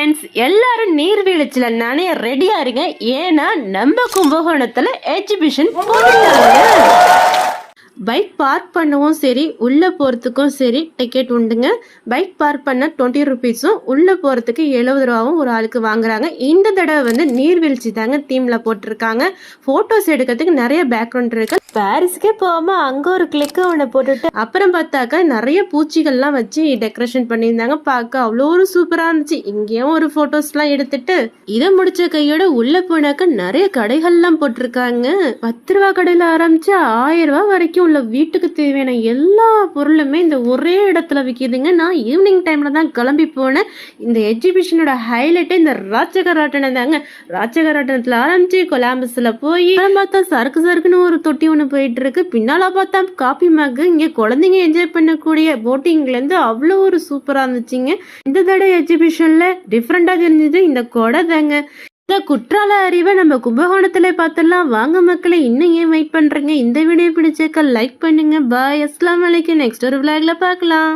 Friends, எல்லாரும் நீர்வீழ்ச்சியில நனைய ரெடியா இருங்க. ஏன்னா நம்ம கும்பகோணத்துல எக்ஸிபிஷன் போட்டுட்டாங்க. பைக் பார்க் பண்ணவும் சரி, உள்ளே போகிறதுக்கும் சரி டிக்கெட் உண்டுங்க. பைக் பார்க் பண்ண 20 ருபீஸும், உள்ளே போகிறதுக்கு 70 ரூபாவும் ஒரு ஆளுக்கு வாங்குறாங்க. இந்த தடவை வந்து நீர்வீழ்ச்சி தாங்க தீமில் போட்டிருக்காங்க. ஃபோட்டோஸ் எடுக்கிறதுக்கு நிறைய பேக்ரவுண்ட் இருக்கு. பாரிஸ்க்கே போகாமல் அங்கே ஒரு கிளிக்கு ஒன்று போட்டுட்டு அப்புறம் பார்த்தாக்கா நிறைய பூச்சிகள்லாம் வச்சு டெக்கரேஷன் பண்ணியிருந்தாங்க. பார்க்க அவ்வளோ ஒரு சூப்பராக இருந்துச்சு. இங்கேயும் ஒரு ஃபோட்டோஸ்லாம் எடுத்துட்டு இதை முடிச்ச கையோட உள்ளே போனாக்கா நிறைய கடைகள்லாம் போட்டிருக்காங்க. 10 ரூபா கடையில் ஆரம்பிச்சு 1000 ரூபா வரைக்கும் உள்ள வீட்டுக்கு தேவையான எல்லா பொருளுமே இந்த ஒரே இடத்துல விற்கிதுங்க. நான் ஈவினிங் டைம்ல தான் கிளம்பி போனேன். இந்த எக்ஸிபிஷனோட ஹைலைட்டே இந்த ராட்சகராட்டனம் தாங்க. ராட்சகராட்டனத்துல ஆரம்பிச்சு கொலாம்பஸ்ல போய் பார்த்தா சறுக்குன்னு ஒரு தொட்டி ஒன்று போயிட்டு இருக்கு. பின்னால பார்த்தா காபி மக்கு. இங்க குழந்தைங்க என்ஜாய் பண்ணக்கூடிய போட்டிங்ல இருந்து அவ்வளோ ஒரு சூப்பரா இருந்துச்சுங்க. இந்த தடவை எக்ஸிபிஷன்ல டிஃப்ரெண்டா தெரிஞ்சது இந்த கொடை தாங்க. இந்த குற்றால அறிவை நம்ம கும்பகோணத்துல பார்த்தலாம். வாங்க மக்களை, இன்னும் ஏன் வெயிட் பண்றீங்க? இந்த வீடியோ பிடிச்சக்க லைக் பண்ணுங்க. பாய், அஸ்ஸலாமு அலைக்கும். நெக்ஸ்ட் ஒரு விளாக்ல பார்க்கலாம்.